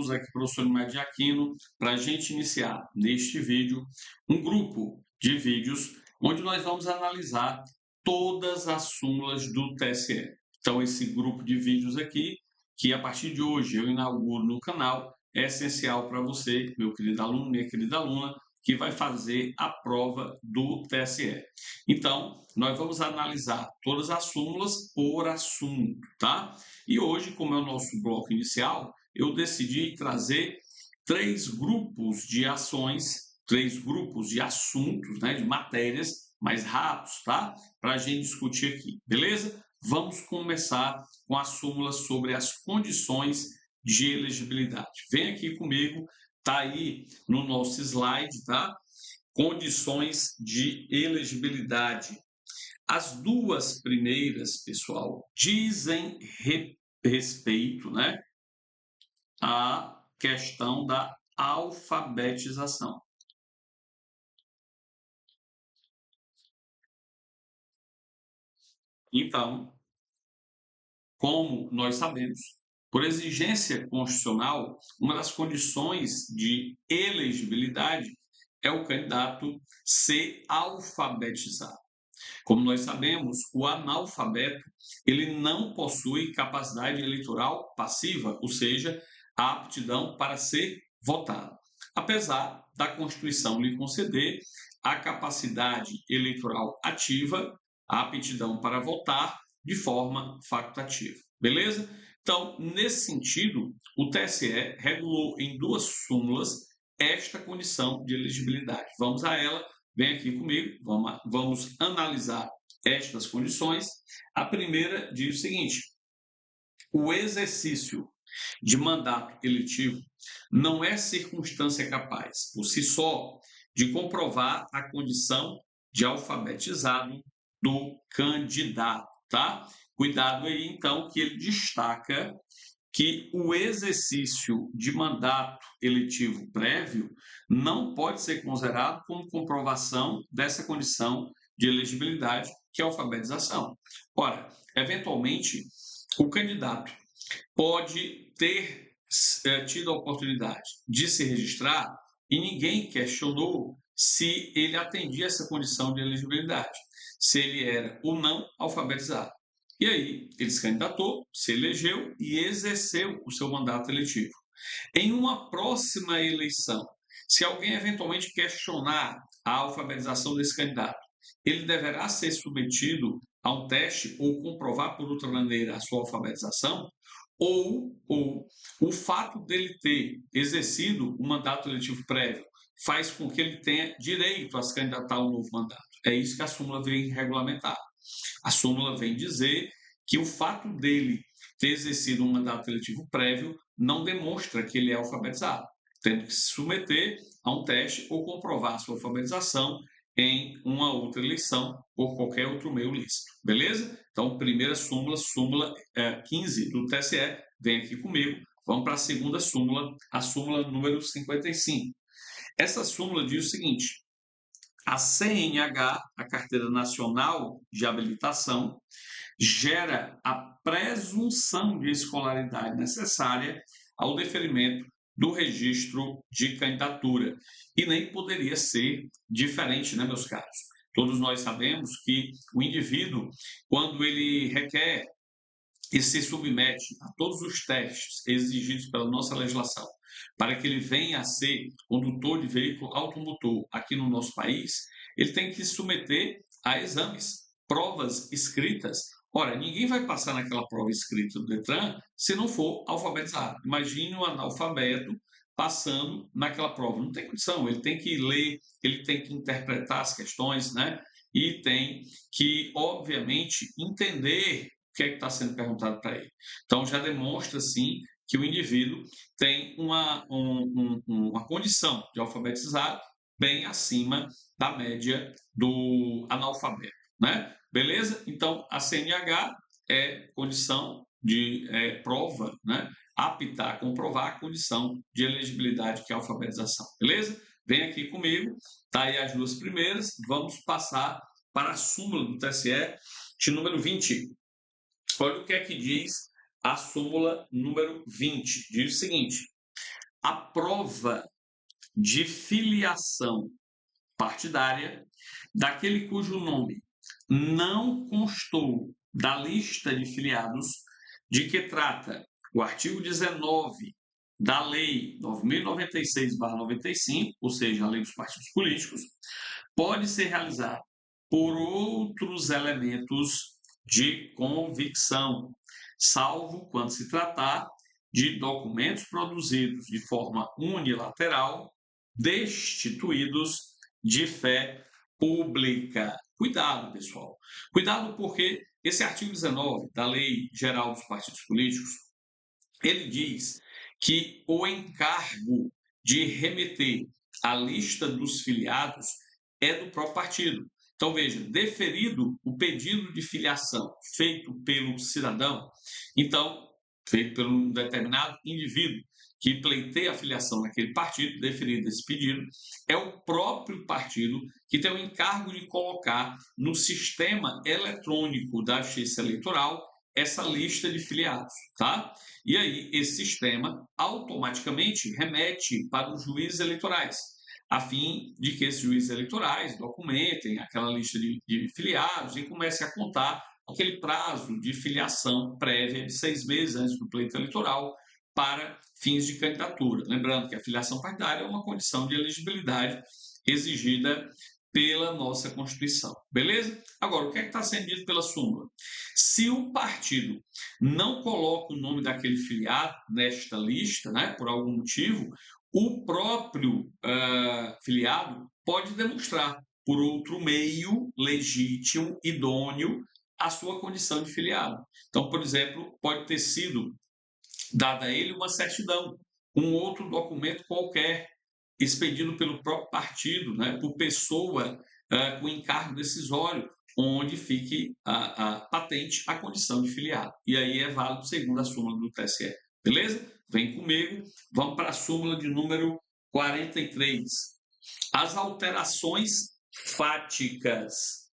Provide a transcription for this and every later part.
todos, aqui professor Niemeyer de Aquino, para a gente iniciar neste vídeo um grupo de vídeos onde nós vamos analisar todas as súmulas do TSE. Então, esse grupo de vídeos aqui, que a partir de hoje eu inauguro no canal, é essencial para você, meu querido aluno, minha querida aluna, que vai fazer a prova do TSE. Então, nós vamos analisar todas as súmulas por assunto, tá? E hoje, como é o nosso bloco inicial, eu decidi trazer 3 grupos de ações, 3 grupos de assuntos, né, de matérias mais rápidos, tá? Para a gente discutir aqui, beleza? Vamos começar com a súmula sobre as condições de elegibilidade. Vem aqui comigo, tá aí no nosso slide, tá? Condições de elegibilidade. As duas primeiras, pessoal, dizem respeito, né, à questão da alfabetização. Então, como nós sabemos, por exigência constitucional, uma das condições de elegibilidade é o candidato ser alfabetizado. Como nós sabemos, o analfabeto ele não possui capacidade eleitoral passiva, ou seja, a aptidão para ser votado, apesar da Constituição lhe conceder a capacidade eleitoral ativa, a aptidão para votar de forma facultativa. Beleza? Então, nesse sentido, o TSE regulou em 2 súmulas esta condição de elegibilidade. Vamos a ela. Vem aqui comigo, vamos analisar estas condições. A primeira diz o seguinte: o exercício de mandato eletivo não é circunstância capaz, por si só, de comprovar a condição de alfabetizado do candidato, tá? Cuidado aí, então, que ele destaca que o exercício de mandato eletivo prévio não pode ser considerado como comprovação dessa condição de elegibilidade, que é a alfabetização. Ora, eventualmente, o candidato pode ter tido a oportunidade de se registrar e ninguém questionou se ele atendia essa condição de elegibilidade, se ele era ou não alfabetizado. E aí, ele se candidatou, se elegeu e exerceu o seu mandato eletivo. Em uma próxima eleição, se alguém eventualmente questionar a alfabetização desse candidato, ele deverá ser submetido a um teste ou comprovar por outra maneira a sua alfabetização, ou o fato dele ter exercido o mandato eletivo prévio faz com que ele tenha direito a se candidatar a um novo mandato. É isso que a súmula vem regulamentar. A súmula vem dizer que o fato dele ter exercido um mandato eletivo prévio não demonstra que ele é alfabetizado, tendo que se submeter a um teste ou comprovar sua alfabetização em uma outra eleição ou qualquer outro meio lícito. Beleza? Então, primeira súmula, súmula 15 do TSE, vem aqui comigo. Vamos para a segunda súmula, a súmula número 55. Essa súmula diz o seguinte: a CNH, a Carteira Nacional de Habilitação, gera a presunção de escolaridade necessária ao deferimento do registro de candidatura. E nem poderia ser diferente, né, meus caros? Todos nós sabemos que o indivíduo, quando ele requer e se submete a todos os testes exigidos pela nossa legislação para que ele venha a ser condutor de veículo automotor aqui no nosso país, ele tem que se submeter a exames, provas escritas. Ora, ninguém vai passar naquela prova escrita do Detran se não for alfabetizado. Imagine um analfabeto passando naquela prova. Não tem condição, ele tem que ler, ele tem que interpretar as questões, né? E tem que, obviamente, entender o que é que está sendo perguntado para ele. Então, já demonstra, sim, que o indivíduo tem uma condição de alfabetizado bem acima da média do analfabeto, né? Beleza? Então, a CNH é condição de prova, né? Apta a comprovar a condição de elegibilidade que é a alfabetização. Beleza? Vem aqui comigo, tá aí as 2 primeiras, vamos passar para a súmula do TSE de número 20. Olha o que é que diz a súmula número 20. Diz o seguinte: a prova de filiação partidária daquele cujo nome não constou da lista de filiados de que trata o artigo 19 da Lei 9.096/95, ou seja, a Lei dos Partidos Políticos, pode ser realizada por outros elementos de convicção, salvo quando se tratar de documentos produzidos de forma unilateral, destituídos de fé pública. Cuidado, pessoal. Cuidado porque esse artigo 19 da Lei Geral dos Partidos Políticos, ele diz que o encargo de remeter a lista dos filiados é do próprio partido. Então, veja, deferido o pedido de filiação feito pelo cidadão, então, feito por um determinado indivíduo que pleiteia a filiação naquele partido, deferido esse pedido, é o próprio partido que tem o encargo de colocar no sistema eletrônico da Justiça Eleitoral essa lista de filiados, tá? E aí, esse sistema automaticamente remete para os juízes eleitorais, a fim de que esses juízes eleitorais documentem aquela lista de filiados e comecem a contar aquele prazo de filiação prévia de 6 meses antes do pleito eleitoral para fins de candidatura. Lembrando que a filiação partidária é uma condição de elegibilidade exigida pela nossa Constituição. Beleza? Agora, o que é que está sendo dito pela súmula? Se o partido não coloca o nome daquele filiado nesta lista, né, por algum motivo, o próprio filiado pode demonstrar por outro meio legítimo, idôneo, a sua condição de filiado. Então, por exemplo, pode ter sido dada a ele uma certidão, um outro documento qualquer, expedido pelo próprio partido, né, por pessoa com encargo decisório, onde fique patente a condição de filiado. E aí é válido segundo a súmula do TSE. Beleza? Vem comigo, vamos para a súmula de número 43. As alterações fáticas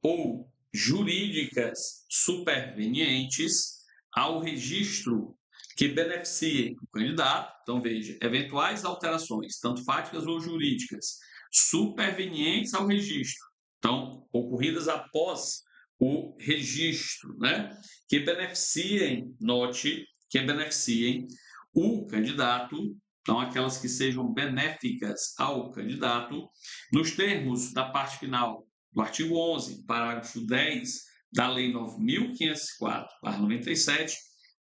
ou jurídicas supervenientes ao registro que beneficiem o candidato. Então, veja, eventuais alterações, tanto fáticas ou jurídicas, supervenientes ao registro, então, ocorridas após o registro, né? Que beneficiem, note, que beneficiem o candidato, então, aquelas que sejam benéficas ao candidato, nos termos da parte final do artigo 11, parágrafo 10 da Lei 9.504/97,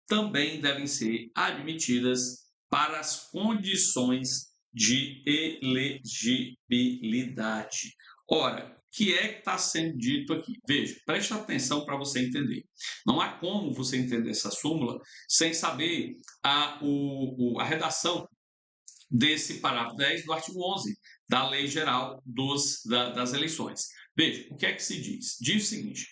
também devem ser admitidas para as condições de elegibilidade. Ora, o que é que está sendo dito aqui? Veja, preste atenção para você entender. Não há como você entender essa súmula sem saber a redação desse parágrafo 10 do artigo 11 da Lei Geral das Eleições. Veja, o que é que se diz? Diz o seguinte,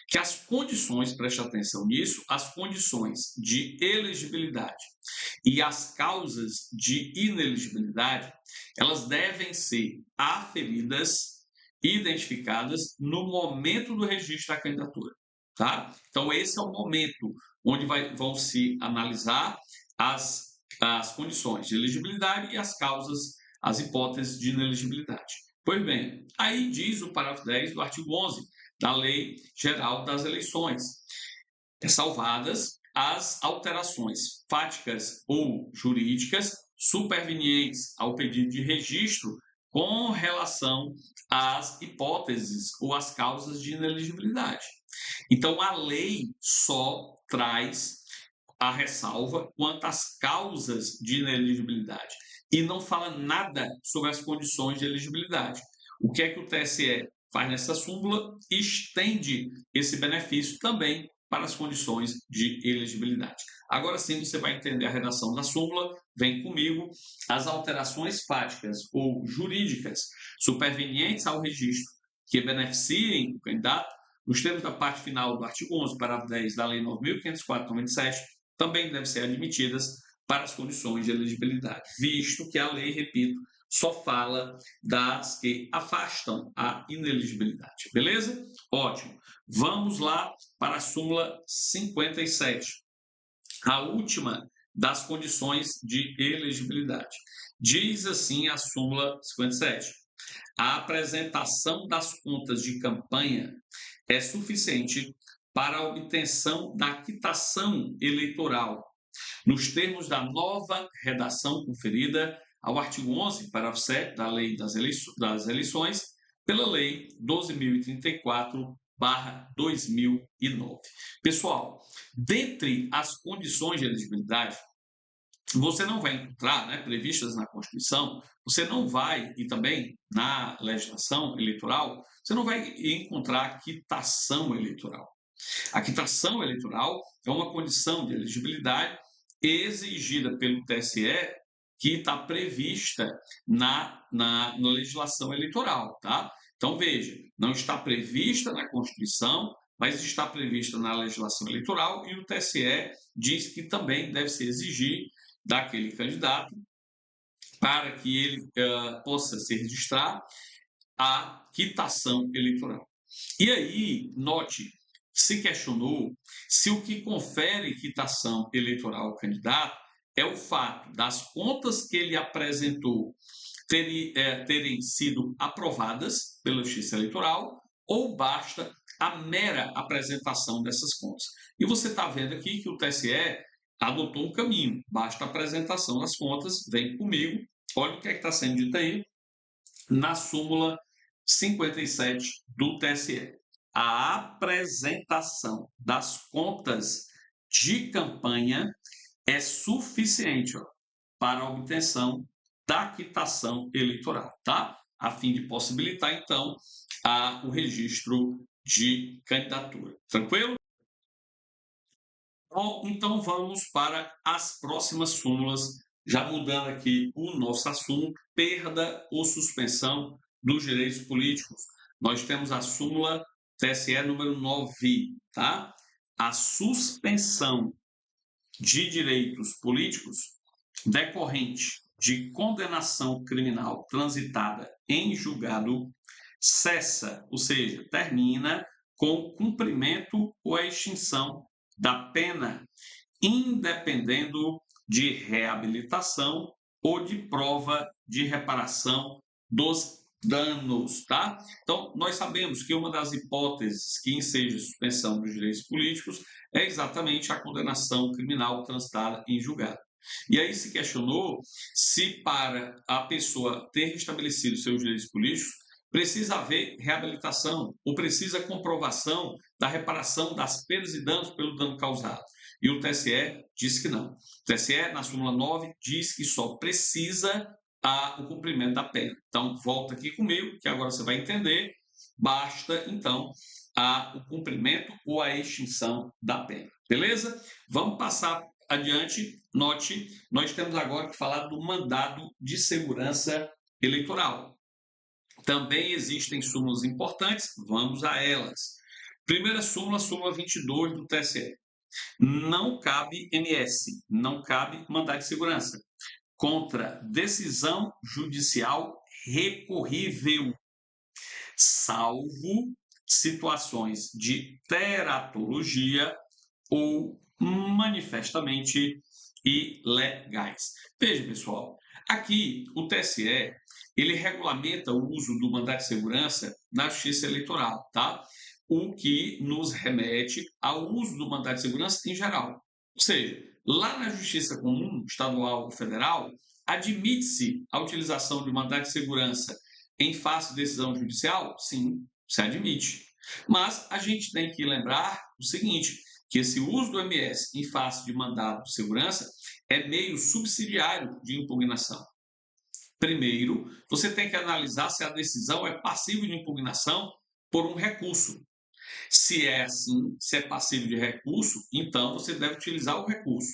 que as condições, preste atenção nisso, as condições de elegibilidade e as causas de inelegibilidade, elas devem ser aferidas, identificadas no momento do registro da candidatura, tá? Então, esse é o momento onde vão se analisar as condições de elegibilidade e as causas, as hipóteses de inelegibilidade. Pois bem, aí diz o parágrafo 10 do artigo 11 da Lei Geral das Eleições, ressalvadas as alterações fáticas ou jurídicas supervenientes ao pedido de registro com relação às hipóteses ou às causas de inelegibilidade. Então, a lei só traz a ressalva quanto às causas de inelegibilidade e não fala nada sobre as condições de elegibilidade. O que é que o TSE faz nessa súmula? Estende esse benefício também para as condições de elegibilidade. Agora sim você vai entender a redação da súmula, vem comigo. As alterações fáticas ou jurídicas supervenientes ao registro que beneficiem o candidato, nos termos da parte final do artigo 11, parágrafo 10 da Lei 9.504/97, também devem ser admitidas para as condições de elegibilidade, visto que a lei, repito, só fala das que afastam a inelegibilidade. Beleza? Ótimo. Vamos lá para a súmula 57. A última das condições de elegibilidade. Diz assim a súmula 57: a apresentação das contas de campanha é suficiente para a obtenção da quitação eleitoral, nos termos da nova redação conferida ao artigo 11, parágrafo 7 da Lei das Eleições, pela Lei 12.034/2009. Pessoal, dentre as condições de elegibilidade, você não vai encontrar, previstas na Constituição, você não vai, e também na legislação eleitoral, você não vai encontrar quitação eleitoral. A quitação eleitoral é uma condição de elegibilidade exigida pelo TSE que está prevista na legislação eleitoral, tá? Então, veja, não está prevista na Constituição, mas está prevista na legislação eleitoral e o TSE diz que também deve se exigir daquele candidato para que ele possa se registrar a quitação eleitoral. E aí, note, se questionou se o que confere quitação eleitoral ao candidato é o fato das contas que ele apresentou terem sido aprovadas pela Justiça Eleitoral ou basta a mera apresentação dessas contas. E você está vendo aqui que o TSE adotou um caminho, basta a apresentação das contas, vem comigo, olha o que é que está sendo dito aí na súmula 57 do TSE. A apresentação das contas de campanha é suficiente para a obtenção da quitação eleitoral, tá? A fim de possibilitar, então, o registro de candidatura. Tranquilo? Bom, então vamos para as próximas súmulas, já mudando aqui o nosso assunto, perda ou suspensão dos direitos políticos. Nós temos a súmula TSE número 9, tá? A suspensão de direitos políticos decorrente de condenação criminal transitada em julgado cessa, ou seja, termina com o cumprimento ou a extinção da pena, independendo de reabilitação ou de prova de reparação dos danos, tá? Então, nós sabemos que uma das hipóteses que enseja suspensão dos direitos políticos é exatamente a condenação criminal transitada em julgado. E aí se questionou se para a pessoa ter restabelecido seus direitos políticos precisa haver reabilitação ou precisa comprovação da reparação das perdas e danos pelo dano causado. E o TSE diz que não. O TSE, na súmula 9, diz que só precisa o cumprimento da pena. Então, volta aqui comigo, que agora você vai entender. Basta, então, o cumprimento ou a extinção da pena. Beleza? Vamos passar adiante. Note, nós temos agora que falar do mandado de segurança eleitoral. Também existem súmulas importantes, vamos a elas. Primeira súmula, súmula 22 do TSE. Não cabe MS, não cabe mandado de segurança contra decisão judicial recorrível, salvo situações de teratologia ou manifestamente ilegais. Veja, pessoal, aqui o TSE ele regulamenta o uso do mandado de segurança na Justiça Eleitoral, tá? O que nos remete ao uso do mandado de segurança em geral. Ou seja, lá na Justiça Comum, estadual ou federal, admite-se a utilização de mandado de segurança em face de decisão judicial? Sim, se admite. Mas a gente tem que lembrar o seguinte, que esse uso do MS em face de mandado de segurança é meio subsidiário de impugnação. Primeiro, você tem que analisar se a decisão é passível de impugnação por um recurso. Se é assim, se é passível de recurso, então você deve utilizar o recurso.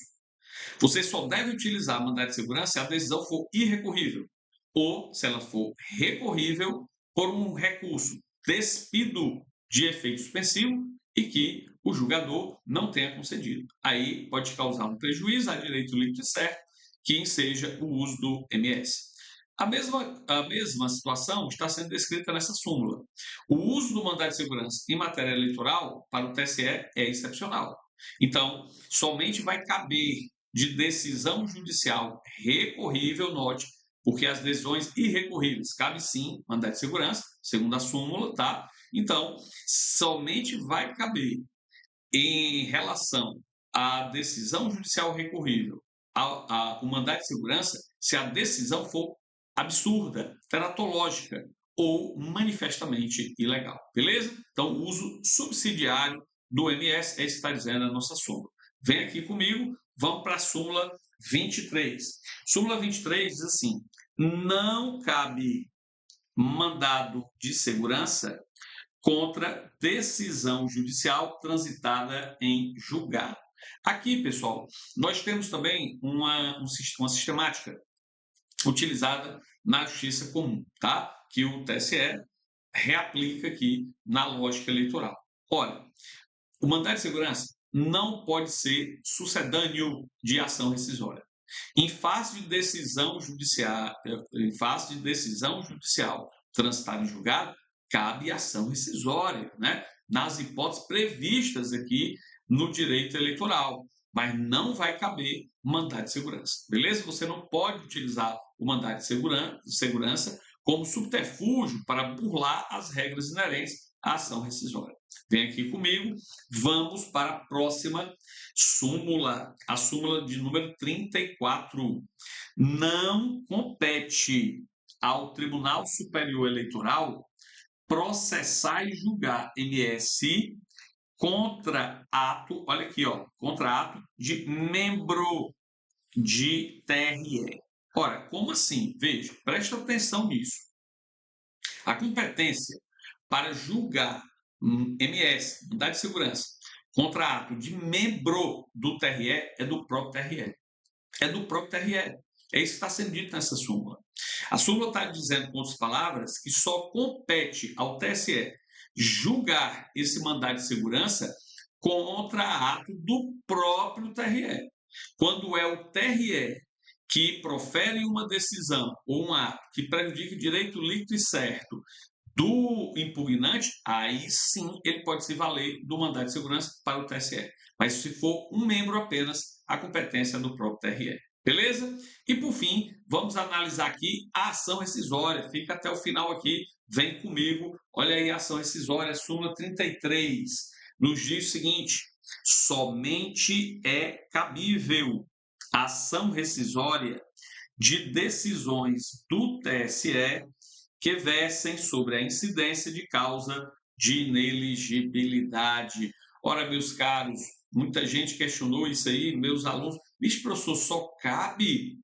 Você só deve utilizar a mandado de segurança se a decisão for irrecorrível ou se ela for recorrível por um recurso despido de efeito suspensivo e que o julgador não tenha concedido. Aí pode causar um prejuízo a direito líquido e certo que enseja o uso do MS. A mesma situação está sendo descrita nessa súmula. O uso do mandado de segurança em matéria eleitoral para o TSE é excepcional. Então, somente vai caber de decisão judicial recorrível, note, porque as decisões irrecorríveis cabe sim mandado de segurança, segundo a súmula, tá? Então, somente vai caber em relação à decisão judicial recorrível o mandado de segurança se a decisão for absurda, teratológica ou manifestamente ilegal, beleza? Então, o uso subsidiário do MS é isso que está dizendo a nossa súmula. Vem aqui comigo, vamos para a súmula 23. Súmula 23 diz assim: não cabe mandado de segurança contra decisão judicial transitada em julgado. Aqui, pessoal, nós temos também uma sistemática utilizada na justiça comum, tá? Que o TSE reaplica aqui na lógica eleitoral. Olha, o mandado de segurança não pode ser sucedâneo de ação rescisória. Em face de decisão judicial, transitada em julgado, cabe ação rescisória, né? Nas hipóteses previstas aqui no direito eleitoral, mas não vai caber mandado de segurança, beleza? Você não pode utilizar o mandado de segurança como subterfúgio para burlar as regras inerentes à ação rescisória. Vem aqui comigo, vamos para a próxima súmula, a súmula de número 34. Não compete ao Tribunal Superior Eleitoral processar e julgar MS contra ato, olha aqui, ó, contra ato de membro de TRE. Ora, como assim? Veja, preste atenção nisso. A competência para julgar MS, Unidade de Segurança, contra ato de membro do TRE é do próprio TRE. É do próprio TRE. É isso que está sendo dito nessa súmula. A súmula está dizendo, com outras palavras, que só compete ao TSE julgar esse mandado de segurança contra ato do próprio TRE. Quando é o TRE que profere uma decisão ou um ato que prejudique o direito líquido e certo do impugnante, aí sim ele pode se valer do mandado de segurança para o TSE. Mas se for um membro apenas, a competência é do próprio TRE. Beleza? E por fim, vamos analisar aqui a ação rescisória. Fica até o final aqui, vem comigo. Olha aí a ação rescisória, súmula 33. Nos diz o seguinte: somente é cabível a ação rescisória de decisões do TSE que versem sobre a incidência de causa de ineligibilidade. Ora, meus caros, muita gente questionou isso aí, meus alunos. Bicho, professor, só cabe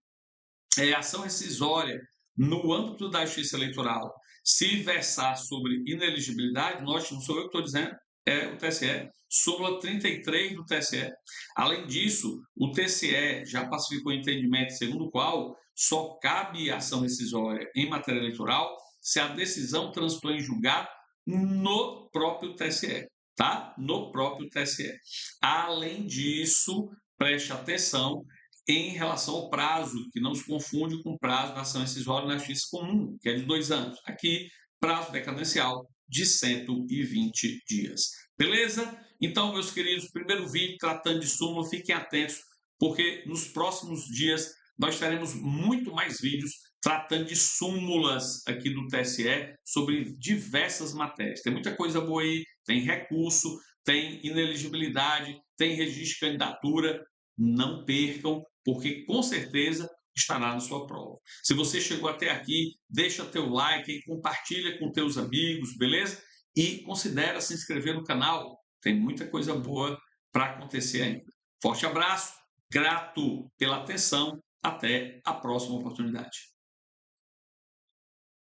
ação rescisória no âmbito da justiça eleitoral se versar sobre ineligibilidade? Note, não sou eu que estou dizendo, é o TSE. Súmula 33 do TSE. Além disso, o TSE já pacificou o entendimento segundo o qual só cabe ação rescisória em matéria eleitoral se a decisão transitou em julgado no próprio TSE, tá? No próprio TSE. Além disso, preste atenção em relação ao prazo, que não se confunde com o prazo da ação rescisória na justiça comum, que é de 2 anos. Aqui, prazo decadencial de 120 dias. Beleza? Então, meus queridos, primeiro vídeo tratando de súmula, fiquem atentos, porque nos próximos dias nós teremos muito mais vídeos tratando de súmulas aqui do TSE sobre diversas matérias. Tem muita coisa boa aí, tem recurso, tem ineligibilidade, tem registro de candidatura. Não percam, porque com certeza estará na sua prova. Se você chegou até aqui, deixa teu like e compartilha com teus amigos, beleza? E considera se inscrever no canal. Tem muita coisa boa para acontecer ainda. Forte abraço, grato pela atenção, até a próxima oportunidade.